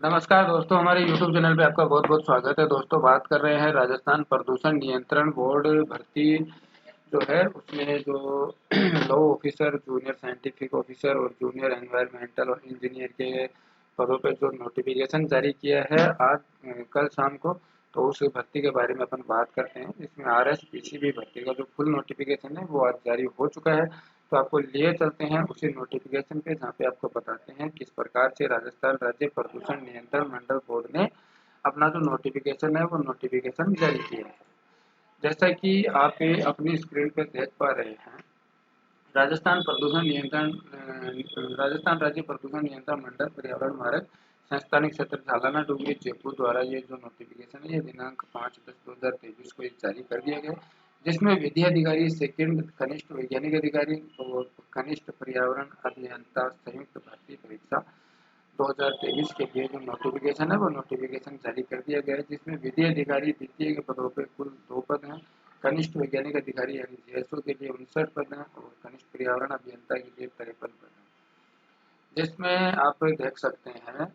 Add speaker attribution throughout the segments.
Speaker 1: नमस्कार दोस्तों, हमारे YouTube चैनल पे आपका बहुत-बहुत स्वागत है। दोस्तों, बात कर रहे हैं राजस्थान प्रदूषण नियंत्रण बोर्ड भर्ती जो है उसमें जो law officer, junior scientific officer और जूनियर एनवायरमेंटल और इंजीनियर के पदों पे जो नोटिफिकेशन जारी किया है आज कल शाम को, तो उस भर्ती के बारे में अपन बात करते हैं। इसमें आरएसपीसीबी भर्ती का जो फुल नोटिफिकेशन है वो आज जारी हो चुका है। तो आपको लिए चलते हैं उसी नोटिफिकेशन पे, जहाँ पे आपको बताते हैं किस प्रकार से राजस्थान राज्य प्रदूषण नियंत्रण मंडल बोर्ड ने अपना जो नोटिफिकेशन है वो नोटिफिकेशन जारी किया है। जैसा कि आप ये अपनी स्क्रीन पर देख पा रहे हैं, राजस्थान राज्य प्रदूषण नियंत्रण मंडल पर्यावरण मार्ग संस्थानिक क्षेत्र झालाना डूंगरी जयपुर द्वारा ये जो नोटिफिकेशन है ये दिनांक 5/10/2023 को जारी कर दिया गया, जिसमें विधि अधिकारी, सेकंड कनिष्ठ वैज्ञानिक अधिकारी और कनिष्ठ पर्यावरण अभियंता संयुक्त भर्ती परीक्षा 2023 के लिए जो नोटिफिकेशन है वो नोटिफिकेशन जारी कर दिया गया है, जिसमें विधि अधिकारी द्वितीय के पदों पर कुल 2 पद हैं। कनिष्ठ वैज्ञानिक अधिकारी यानी जीएसओ के लिए 59 पद हैं और कनिष्ठ पर्यावरण अभियंता के लिए 53 पद हैं। जिसमें आप देख सकते हैं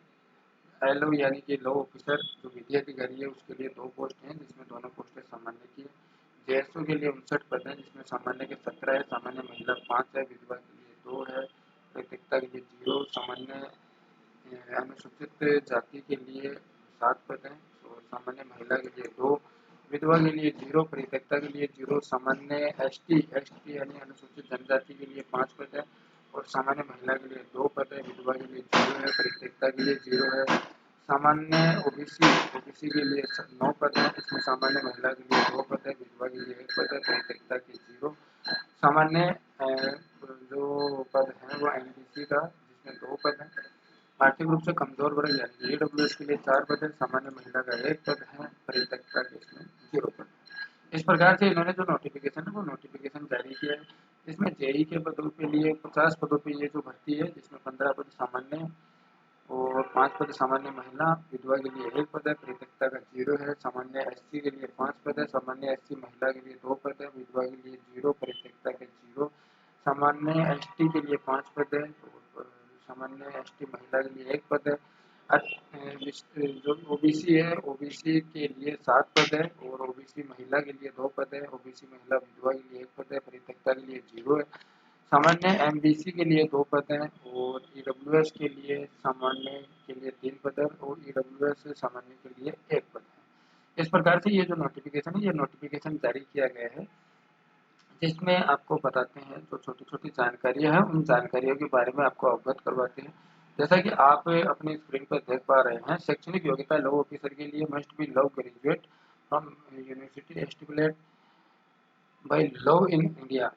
Speaker 1: एलओ यानी कि लॉ ऑफिसर जो विधि अधिकारी है उसके लिए 2 पोस्ट हैं, जिसमें दोनों पोस्टें सामान्य की है। जेएसओ के लिए 59 पद हैं, जिसमें सामान्य के 17 है, सामान्य महिला 5 है, विधवा के लिए 2 है, नैतिकता के लिए 0, सामान्य अनुसूचित जाति के लिए 7 पद हैं और सामान्य महिला के लिए 2, विधवा के लिए 0, परित्यक्ता के लिए 0, सामान्य एसटी यानी अनुसूचित जनजाति के लिए 5 पद है और सामान्य महिला के लिए 2 पद है, विधवा के लिए 0 है, परित्यक्ता के लिए 0 है। सामान्य ओबीसी के लिए 9 पद है, इसमें सामान्य महिला के लिए 2 पद है, विधवा के लिए 1 पद है, परित्यक्ता के 0। सामान्य जो पद है वो एमबीसी का, जिसमें 2 पद है। आर्थिक रूप से कमजोर वर्ग यानी ईडब्ल्यूएस के लिए 4 पद है, सामान्य महिला का 1 पद है, परित्यक्ता के इसमें 0 पद है। इस प्रकार से इन्होंने जो नोटिफिकेशन है वो नोटिफिकेशन जारी किया है। इसमें जेई के पदों के लिए 50 पदों पे ये जो भर्ती है, जिसमें 15 पद सामान्य और 5 पद सामान्य महिला, विधवा के लिए 1 पद है, परित्यक्ता का 0 है, सामान्य एससी के लिए 5 पद है, सामान्य एससी महिला के लिए 2 पद है, विधवा के लिए 0, परित्यक्ता के 0, सामान्य एसटी के लिए 5 पद है और सामान्य एसटी महिला के लिए 1 पद है। जो ओबीसी है ओबीसी के लिए 7 पद है और ओबीसी महिला के लिए 2 पद है, ओबीसी महिला विधवा के लिए 1 पद है, परित्यक्ता के लिए 0 है। सामान्य एमबीसी के लिए 2 पद हैं और ईडब्ल्यूएस के लिए सामान्य के लिए 3 पद है और ईडब्ल्यूएस सामान्य के लिए 1 पद है। इस प्रकार से ये जो नोटिफिकेशन है ये नोटिफिकेशन जारी किया गया है, जिसमें आपको बताते हैं जो छोटी-छोटी जानकारियाँ हैं उन जानकारियों के बारे में आपको अवगत करवाते हैं। जैसा कि आप अपनी स्क्रीन पर देख पा रहे हैं, शैक्षणिक योग्यता लॉ ऑफिसर के लिए must be law graduate from university stipulate by law in India.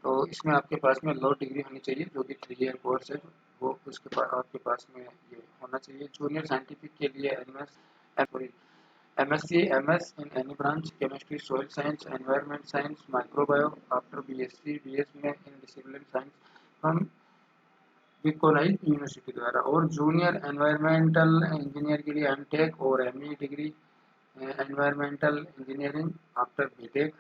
Speaker 1: तो इसमें आपके पास में लॉ डिग्री होनी चाहिए जो कि 3 ईयर कोर्स है, वो उसके पास आपके पास में ये होना चाहिए। जूनियर साइंटिफिक के लिए MSc MS in any branch chemistry, soil science, environment science, microbio after BSc BS में in discipline science from recognised university द्वारा, और जूनियर एनवायरमेंटल इंजीनियर के लिए एमटेक और ME degree environmental engineering after BTech.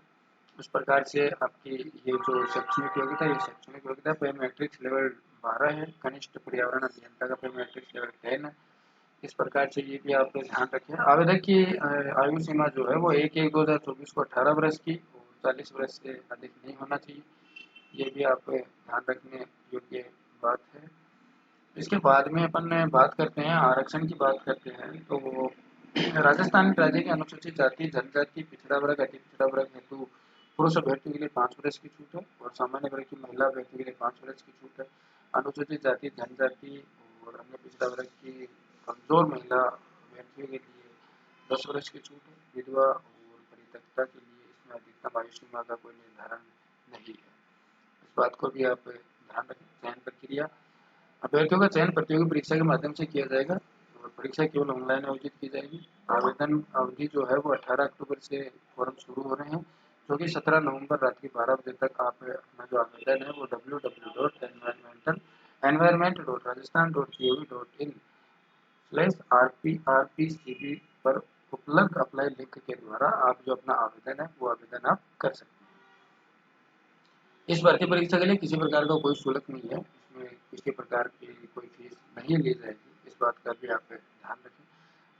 Speaker 1: उस प्रकार से आपकी ये जो शैक्षणिक योग्यता ये शैक्षणिक योग्यता पे मैट्रिक्स लेवल 12 है, कनिष्ठ पर्यावरण अभियंता का पे मैट्रिक्स लेवल 10 है। इस प्रकार से ये भी आप ध्यान रखें। आवेदक की आयु सीमा जो है वो 1/1/2024 को 18 वर्ष की और 40 वर्ष से अधिक नहीं होना चाहिए। ये भी आप ध्यान रखने योग्य बात है। इसके बाद में अपन बात करते हैं आरक्षण की बात करते हैं, तो राजस्थान राज्य के अनुसूचित जाति जनजाति पिछड़ा वर्ग अति पिछड़ा वर्ग हेतु पुरुष अभ्यर्थियों के लिए 5 वर्ष की छूट है और सामान्य वर्ग की महिला अभ्यर्थियों के लिए 5 वर्ष की छूट है। अनुसूचित जाति जनजाति और अन्य पिछड़ा वर्ग की कमजोर महिला अभ्यर्थियों के लिए 10 वर्ष की छूट है। विधवा और परित्यक्ता के लिए इसमें अधिकतम आयु सीमा का कोई निर्धारण नहीं है। इस बात को भी आप ध्यान रखें। चयन प्रक्रिया, अभ्यर्थियों का चयन प्रतियोगी परीक्षा के माध्यम से किया जाएगा और परीक्षा केवल ऑनलाइन आयोजित की जाएगी। आवेदन अवधि जो है वो 18 अक्टूबर से फॉर्म शुरू हो रहे हैं, जो कि 17 नवंबर रात के 12 बजे तक आप अपना जो आवेदन है वो www.environment.rajasthan.gov.in/rpcb पर उपलब्ध अप्लाई लिंक के द्वारा आप जो अपना आवेदन है वो आवेदन आप कर सकते हैं। इस भर्ती परीक्षा के लिए किसी प्रकार का कोई शुल्क नहीं है, इसमें किसी प्रकार की कोई फीस नहीं ली जाएगी। इस बात का भी आप ध्यान रखें।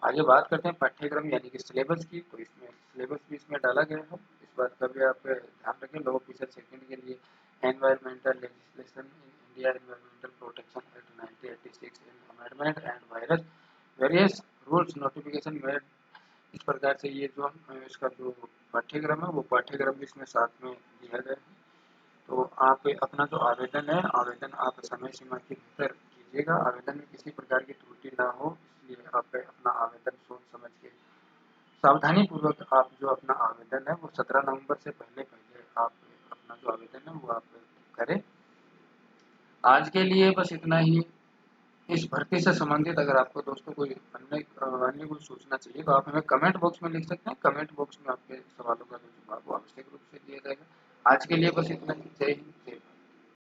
Speaker 1: आगे बात करते हैं पाठ्यक्रम यानी कि सिलेबस की। तो इसमें सिलेबस भी इसमें डाला गया है, इस बात का भी आप ध्यान रखें। लो ऑफिसर सेकेंड के लिए environmental legislation in India, environmental protection act 1986 in amendment and virus various rules notification made. इस प्रकार से ये जो इसका जो पाठ्यक्रम है वो पाठ्यक्रम भी इसमें साथ में दिया गया है। तो आप अपना जो आवेदन है, आवेदन आप समय सीमा के भीतर कीजिएगा। आवेदन में किसी प्रकार की त्रुटि ना हो, इसलिए आप अपना आवेदन सोच समझ के सावधानी पूर्वक आप जो अपना आवेदन है वो 17 नवंबर से पहले पहले आप अपना जो आवेदन है वो आप करें। आज के लिए बस इतना ही। इस भर्ती से संबंधित अगर आपको दोस्तों कोई अन्य कोई सूचना चाहिए तो आप हमें कमेंट बॉक्स में लिख सकते हैं। कमेंट बॉक्स में आपके सवालों का जो जवाब वो आवश्यक रूप से दिया जाएगा। आज के लिए बस इतना ही। जय हिंद, जय भारत।